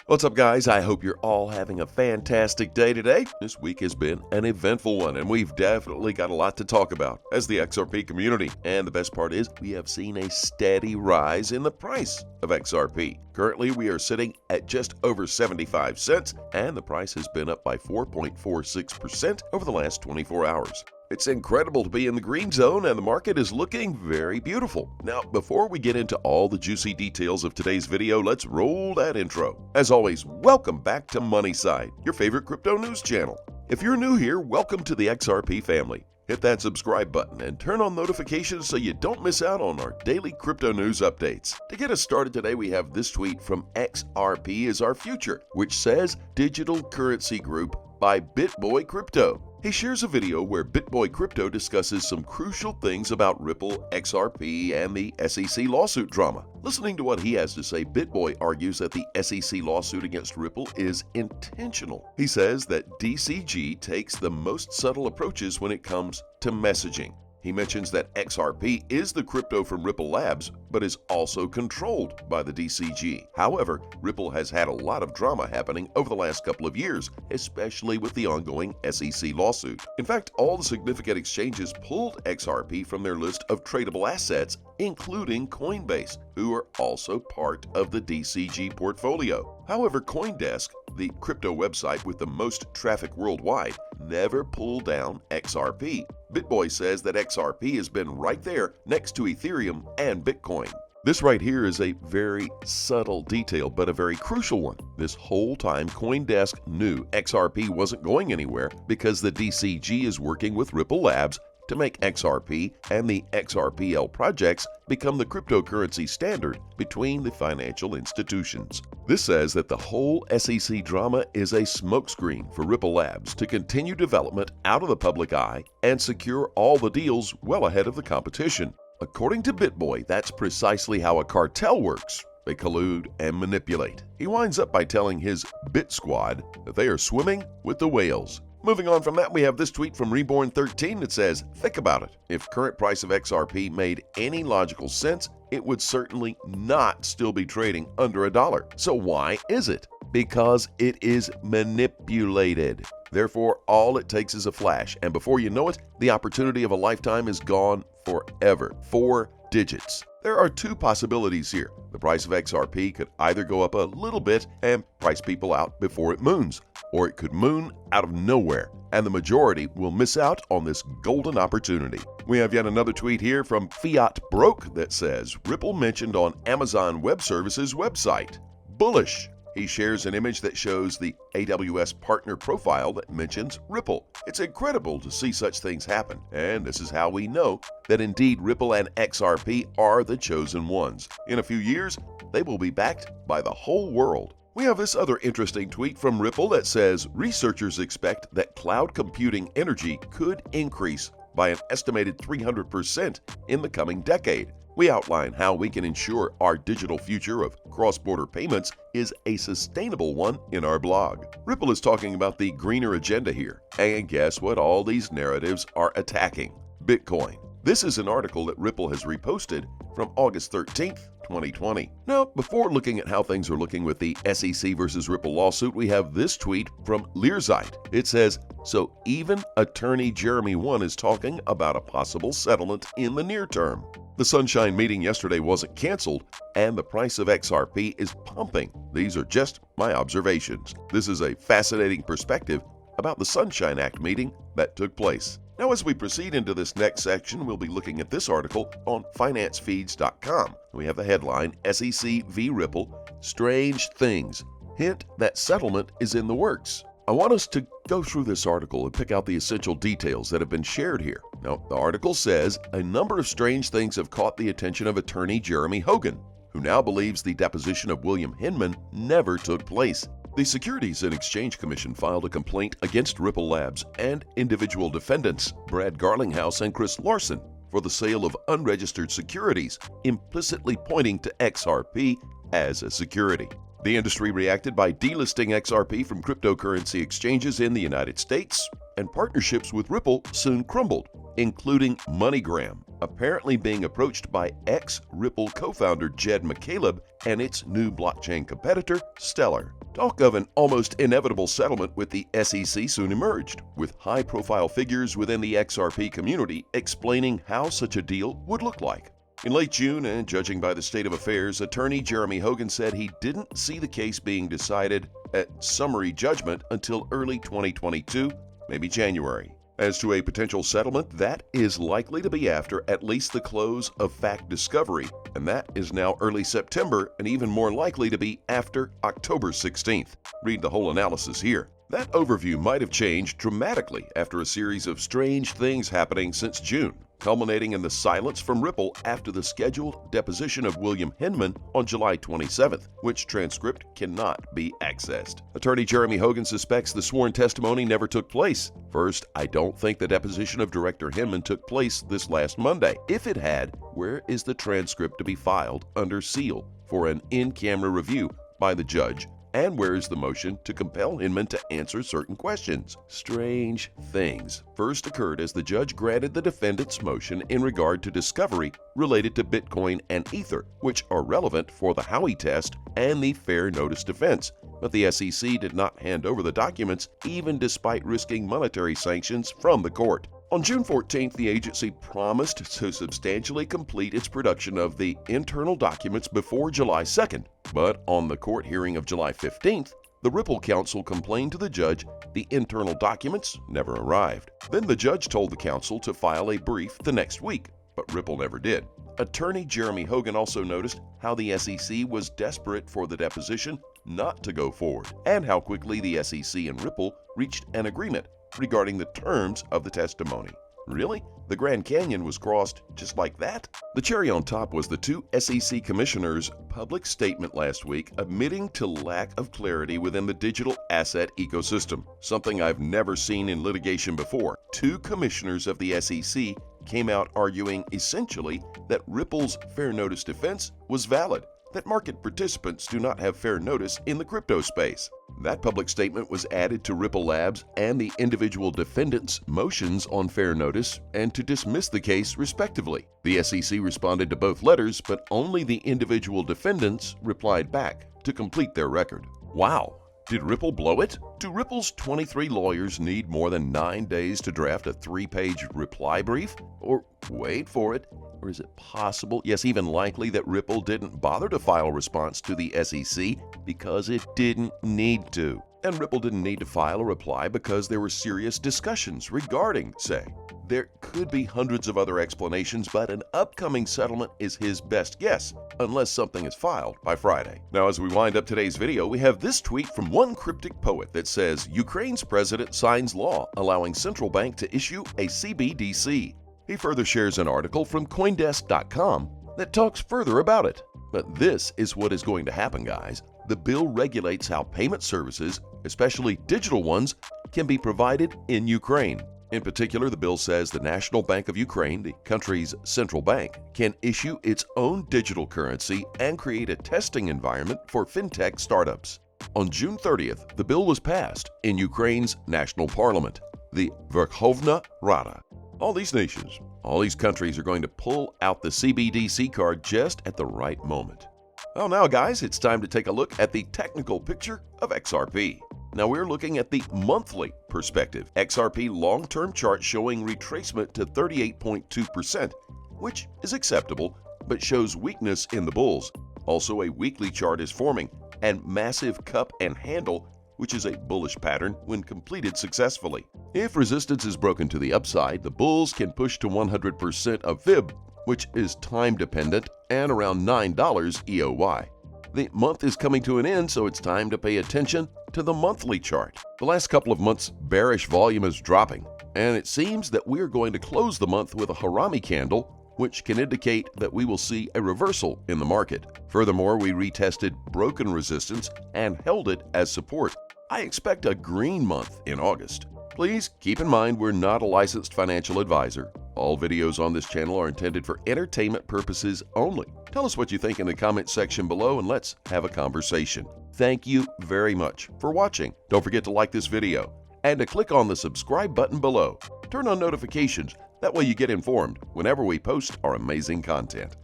What's up, guys? I hope you're all having a fantastic day today. This week has been an eventful one, and we've definitely got a lot to talk about as the XRP community. And the best part is we have seen a steady rise in the price of XRP. Currently, we are sitting at just over 75 cents, and the price has been up by 4.46% over the last 24 hours. It's incredible to be in the green zone, and the market is looking very beautiful. Now, before we get into all the juicy details of today's video, let's roll that intro. As always, welcome back to MoneySide, your favorite crypto news channel. If you're new here, welcome to the XRP family. Hit that subscribe button and turn on notifications so you don't miss out on our daily crypto news updates. To get us started today, we have this tweet from XRP is Our Future, which says Digital Currency Group by BitBoy Crypto. He shares a video where BitBoy Crypto discusses some crucial things about Ripple, XRP, and the SEC lawsuit drama. Listening to what he has to say, BitBoy argues that the SEC lawsuit against Ripple is intentional. He says that DCG takes the most subtle approaches when it comes to messaging. He mentions that XRP is the crypto from Ripple Labs, but is also controlled by the DCG. However, Ripple has had a lot of drama happening over the last couple of years, especially with the ongoing SEC lawsuit. In fact, all the significant exchanges pulled XRP from their list of tradable assets, including Coinbase, who are also part of the DCG portfolio. However, CoinDesk, the crypto website with the most traffic worldwide, never pulled down XRP. BitBoy says that XRP has been right there next to Ethereum and Bitcoin. This right here is a very subtle detail, but a very crucial one. This whole time, CoinDesk knew XRP wasn't going anywhere because the DCG is working with Ripple Labs to make XRP and the XRPL projects become the cryptocurrency standard between the financial institutions. This says that the whole SEC drama is a smokescreen for Ripple Labs to continue development out of the public eye and secure all the deals well ahead of the competition. According to BitBoy, that's precisely how a cartel works. They collude and manipulate. He winds up by telling his Bit Squad that they are swimming with the whales. Moving on from that, we have this tweet from Reborn13 that says, think about it. If current price of XRP made any logical sense, it would certainly not still be trading under $1. So why is it? Because it is manipulated. Therefore, all it takes is a flash, and before you know it, the opportunity of a lifetime is gone forever. 4 digits. There are 2 possibilities here. The price of XRP could either go up a little bit and price people out before it moons, or it could moon out of nowhere, and the majority will miss out on this golden opportunity. We have yet another tweet here from Fiat Broke that says, Ripple mentioned on Amazon Web Services website. Bullish. He shares an image that shows the AWS partner profile that mentions Ripple. It's incredible to see such things happen, and this is how we know that indeed Ripple and XRP are the chosen ones. In a few years, they will be backed by the whole world. We have this other interesting tweet from Ripple that says, researchers expect that cloud computing energy could increase by an estimated 300% in the coming decade. We outline how we can ensure our digital future of cross-border payments is a sustainable one in our blog. Ripple is talking about the greener agenda here. And guess what all these narratives are attacking? Bitcoin. This is an article that Ripple has reposted from August 13th, 2020. Now, before looking at how things are looking with the SEC versus Ripple lawsuit, we have this tweet from Learzite. It says, so even attorney Jeremy One is talking about a possible settlement in the near term. The Sunshine meeting yesterday wasn't canceled, and the price of XRP is pumping. These are just my observations. This is a fascinating perspective about the Sunshine Act meeting that took place. Now, as we proceed into this next section, we'll be looking at this article on financefeeds.com. We have the headline, SEC v. Ripple, Strange Things. Hint that settlement is in the works. I want us to go through this article and pick out the essential details that have been shared here. Now, the article says, a number of strange things have caught the attention of attorney Jeremy Hogan, who now believes the deposition of William Hinman never took place. The Securities and Exchange Commission filed a complaint against Ripple Labs and individual defendants, Brad Garlinghouse and Chris Larson, for the sale of unregistered securities, implicitly pointing to XRP as a security. The industry reacted by delisting XRP from cryptocurrency exchanges in the United States, and partnerships with Ripple soon crumbled, including MoneyGram, apparently being approached by ex-Ripple co-founder Jed McCaleb and its new blockchain competitor, Stellar, Talk of an almost inevitable settlement with the SEC soon emerged, with high-profile figures within the XRP community explaining how such a deal would look like. In late June, and judging by the state of affairs, attorney Jeremy Hogan said he didn't see the case being decided at summary judgment until early 2022, maybe January. As to a potential settlement, that is likely to be after at least the close of fact discovery, and that is now early September and even more likely to be after October 16th. Read the whole analysis here. That overview might have changed dramatically after a series of strange things happening since June, culminating in the silence from Ripple after the scheduled deposition of William Hinman on July 27th, which transcript cannot be accessed. Attorney Jeremy Hogan suspects the sworn testimony never took place. First, I don't think the deposition of Director Hinman took place this last Monday. If it had, where is the transcript to be filed under seal for an in-camera review by the judge? And where is the motion to compel Hinman to answer certain questions? Strange things first occurred as the judge granted the defendant's motion in regard to discovery related to Bitcoin and Ether, which are relevant for the Howey test and the fair notice defense. But the SEC did not hand over the documents, even despite risking monetary sanctions from the court. On June 14th, the agency promised to substantially complete its production of the internal documents before July 2nd. But on the court hearing of July 15th, the Ripple counsel complained to the judge the internal documents never arrived. Then the judge told the counsel to file a brief the next week, but Ripple never did. Attorney Jeremy Hogan also noticed how the SEC was desperate for the deposition not to go forward, and how quickly the SEC and Ripple reached an agreement regarding the terms of the testimony. Really? The Grand Canyon was crossed just like that? The cherry on top was the two SEC commissioners' public statement last week admitting to lack of clarity within the digital asset ecosystem, something I've never seen in litigation before. Two commissioners of the SEC came out arguing essentially that Ripple's fair notice defense was valid, that market participants do not have fair notice in the crypto space. That public statement was added to Ripple Labs and the individual defendants' motions on fair notice and to dismiss the case respectively. The SEC responded to both letters, but only the individual defendants replied back to complete their record. Wow! Did Ripple blow it? Do Ripple's 23 lawyers need more than 9 days to draft a 3-page reply brief? Or wait for it, or is it possible, yes, even likely, that Ripple didn't bother to file a response to the SEC because it didn't need to? And Ripple didn't need to file a reply because there were serious discussions regarding, say. There could be hundreds of other explanations, but an upcoming settlement is his best guess, unless something is filed by Friday. Now, as we wind up today's video, we have this tweet from one cryptic poet that says, Ukraine's president signs law allowing central bank to issue a CBDC. He further shares an article from Coindesk.com that talks further about it. But this is what is going to happen, guys. The bill regulates how payment services, especially digital ones, can be provided in Ukraine. In particular, the bill says the National Bank of Ukraine, the country's central bank, can issue its own digital currency and create a testing environment for fintech startups. On June 30th, the bill was passed in Ukraine's national parliament, the Verkhovna Rada. All these nations, all these countries are going to pull out the CBDC card just at the right moment. Well, now guys, it's time to take a look at the technical picture of XRP. Now we're looking at the monthly perspective. XRP long-term chart showing retracement to 38.2%, which is acceptable, but shows weakness in the bulls. Also, a weekly chart is forming, and massive cup and handle, which is a bullish pattern when completed successfully. If resistance is broken to the upside, the bulls can push to 100% of fib, which is time-dependent and around $9 EOY. The month is coming to an end, so it's time to pay attention to the monthly chart. The last couple of months' bearish volume is dropping, and it seems that we are going to close the month with a Harami candle, which can indicate that we will see a reversal in the market. Furthermore, we retested broken resistance and held it as support. I expect a green month in August. Please keep in mind we're not a licensed financial advisor. All videos on this channel are intended for entertainment purposes only. Tell us what you think in the comment section below and let's have a conversation. Thank you very much for watching. Don't forget to like this video and to click on the subscribe button below. Turn on notifications. That way you get informed whenever we post our amazing content.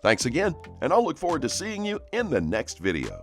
Thanks again, and I'll look forward to seeing you in the next video.